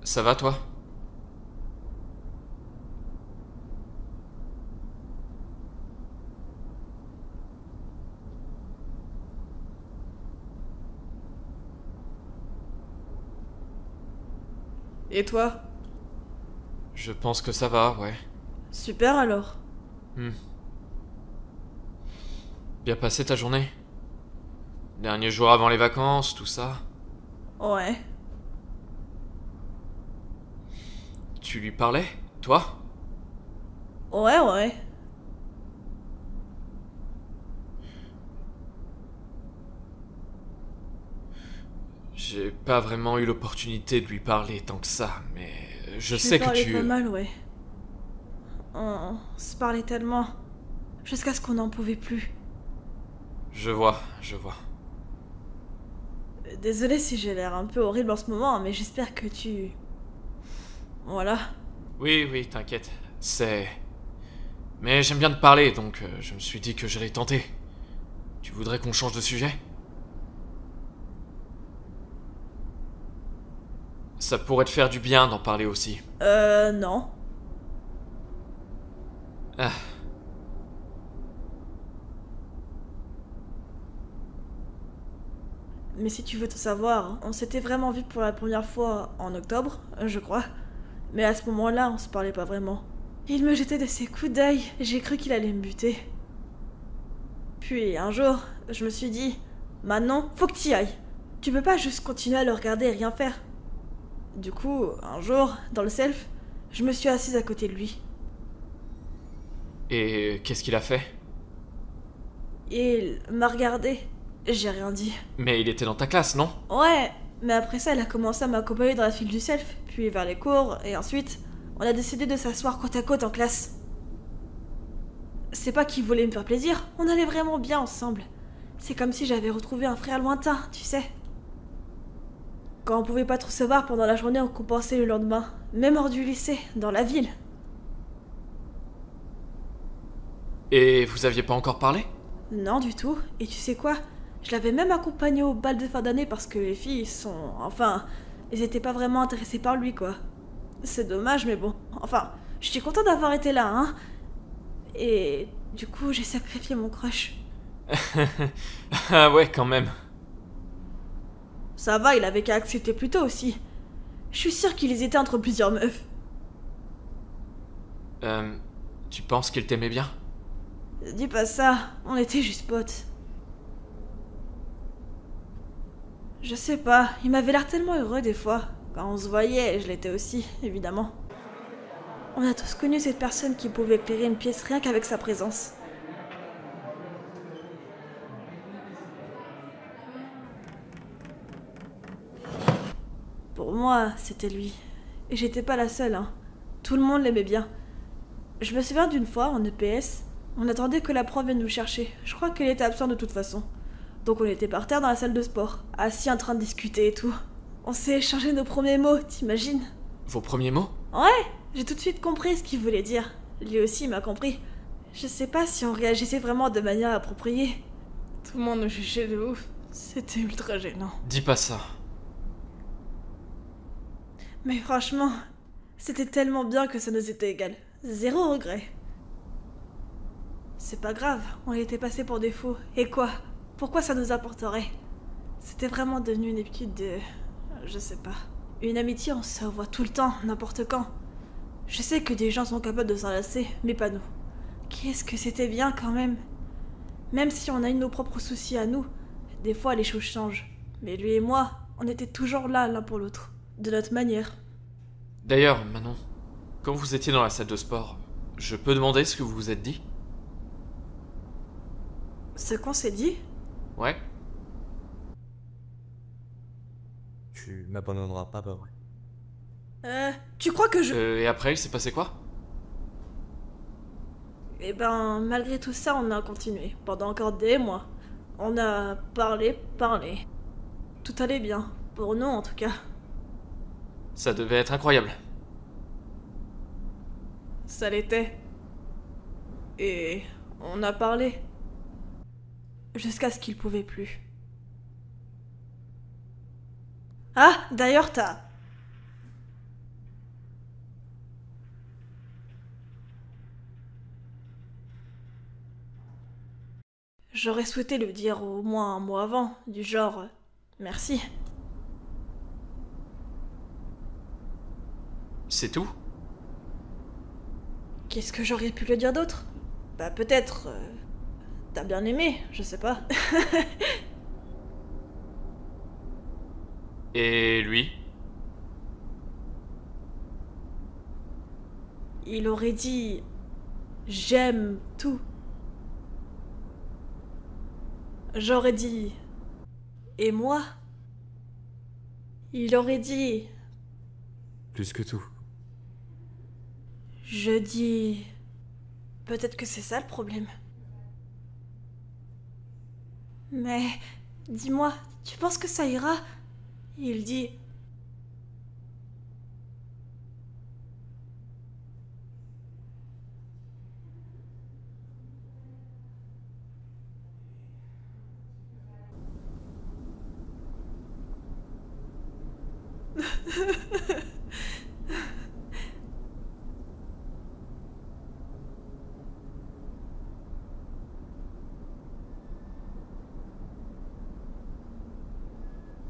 Ça va toi? Et toi? Je pense que ça va, ouais. Super alors. Hmm. Bien passé ta journée? Dernier jour avant les vacances, tout ça. Ouais. Tu lui parlais, toi? Ouais, ouais. J'ai pas vraiment eu l'opportunité de lui parler tant que ça, mais je Je lui sais que parlais pas tu... mal, ouais. On se parlait tellement. Jusqu'à ce qu'on n'en pouvait plus. Je vois, je vois. Désolée si j'ai l'air un peu horrible en ce moment, mais j'espère que tu... Voilà. Oui, oui, t'inquiète. C'est... Mais j'aime bien te parler, donc je me suis dit que j'allais tenter. Tu voudrais qu'on change de sujet? Ça pourrait te faire du bien d'en parler aussi. Non. Ah, Mais si tu veux tout savoir, on s'était vraiment vu pour la première fois en octobre, je crois. Mais à ce moment-là, on se parlait pas vraiment. Il me jetait de ses coups d'œil, j'ai cru qu'il allait me buter. Puis un jour, je me suis dit, maintenant, faut que t'y ailles. Tu peux pas juste continuer à le regarder et rien faire. Du coup, un jour, dans le self, je me suis assise à côté de lui. et qu'est-ce qu'il a fait? Et il m'a regardé. J'ai rien dit. Mais il était dans ta classe, non? Ouais, mais après ça, il a commencé à m'accompagner dans la file du self, puis vers les cours, et ensuite, on a décidé de s'asseoir côte à côte en classe. C'est pas qu'il voulait me faire plaisir, on allait vraiment bien ensemble. C'est comme si j'avais retrouvé un frère lointain, tu sais. Quand on pouvait pas trop se voir pendant la journée, on compensait le lendemain, même hors du lycée, dans la ville. Et vous aviez pas encore parlé? Non, du tout. Et tu sais quoi? Je l'avais même accompagné au bal de fin d'année parce que les filles sont... Enfin, elles étaient pas vraiment intéressées par lui, quoi. C'est dommage, mais bon. Enfin, je suis contente d'avoir été là, hein. Et du coup, j'ai sacrifié mon crush. Ah ouais, quand même. Ça va, il avait qu'à accepter plus tôt aussi. Je suis sûre qu'il hésitait entre plusieurs meufs. Euh, Tu penses qu'il t'aimait bien? Dis pas ça, on était juste potes. Je sais pas, il m'avait l'air tellement heureux des fois. Quand on se voyait, je l'étais aussi, évidemment. On a tous connu cette personne qui pouvait éclairer une pièce rien qu'avec sa présence. Pour moi, c'était lui. Et j'étais pas la seule, hein. Tout le monde l'aimait bien. Je me souviens d'une fois, en EPS, on attendait que la prof vienne nous chercher. Je crois qu'elle était absente de toute façon. Donc on était par terre dans la salle de sport, assis en train de discuter et tout. On s'est échangé nos premiers mots, t'imagines? Vos premiers mots? Ouais, j'ai tout de suite compris ce qu'il voulait dire. Lui aussi m'a compris. Je sais pas si on réagissait vraiment de manière appropriée. Tout le monde nous jugeait de ouf. C'était ultra gênant. Dis pas ça. Mais franchement, c'était tellement bien que ça nous était égal. Zéro regret. C'est pas grave, on était passé pour des faux. Et quoi? Pourquoi ça nous apporterait? C'était vraiment devenu une habitude de... Je sais pas. Une amitié, on se revoit tout le temps, n'importe quand. Je sais que des gens sont capables de s'enlacer, mais pas nous. Qu'est-ce que c'était bien quand même. Même si on a eu nos propres soucis à nous, des fois les choses changent. Mais lui et moi, on était toujours là l'un pour l'autre. De notre manière. D'ailleurs, Manon, quand vous étiez dans la salle de sport, je peux demander ce que vous vous êtes dit? Ce qu'on s'est dit? Ouais? Tu m'abandonneras pas, bah ouais. Tu crois que je... Et après, il s'est passé quoi? Eh ben, malgré tout ça, on a continué. Pendant encore des mois. On a parlé, parlé. Tout allait bien. Pour nous, en tout cas. Ça devait être incroyable. Ça l'était. Et on a parlé. Jusqu'à ce qu'il pouvait plus. Ah, d'ailleurs, t'as... J'aurais souhaité le dire au moins un mot avant, du genre merci. C'est tout? Qu'est-ce que j'aurais pu le dire d'autre? Bah peut-être... t'as bien aimé, je sais pas. Et lui? Il aurait dit... J'aime tout. J'aurais dit... Et moi? Il aurait dit... Plus que tout. Je dis... Peut-être que c'est ça le problème. Mais... Dis-moi, tu penses que ça ira? Il dit...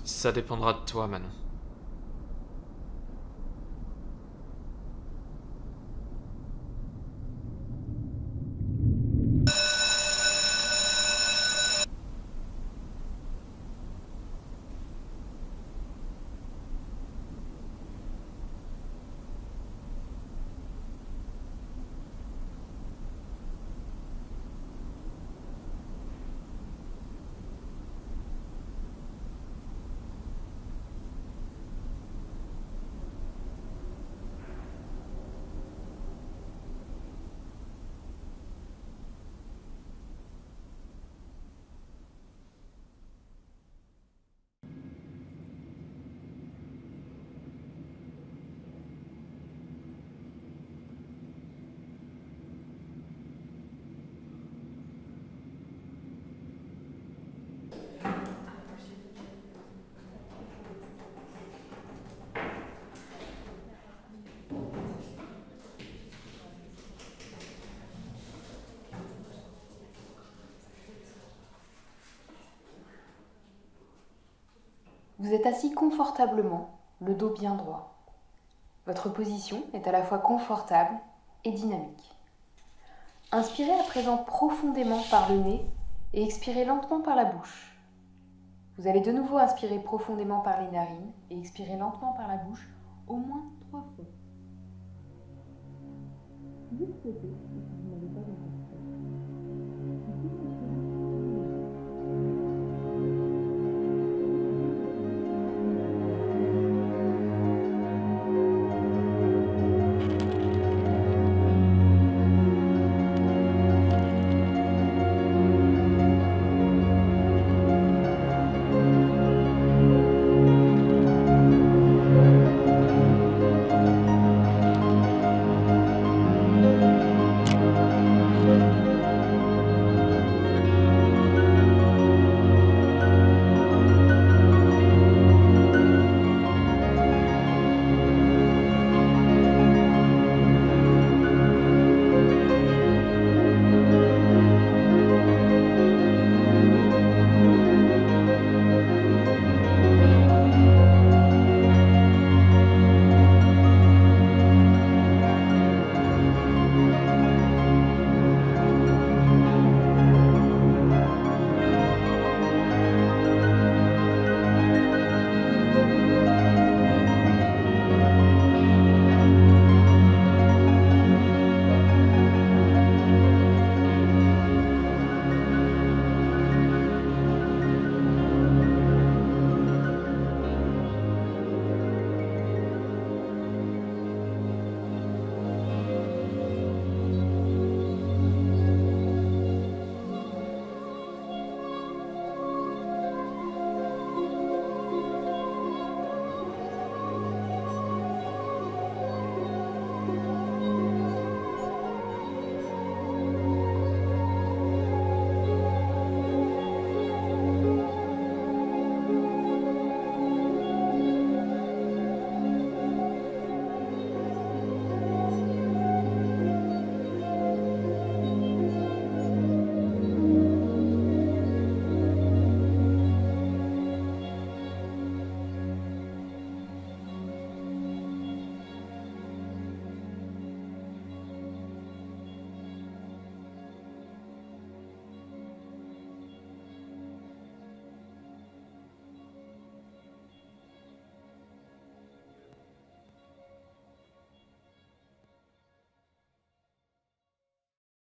Ça dépendra de toi, Manon. Vous êtes assis confortablement, le dos bien droit. Votre position est à la fois confortable et dynamique. Inspirez à présent profondément par le nez et expirez lentement par la bouche. Vous allez de nouveau inspirer profondément par les narines et expirer lentement par la bouche, au moins 3 fois. Vous souhaitez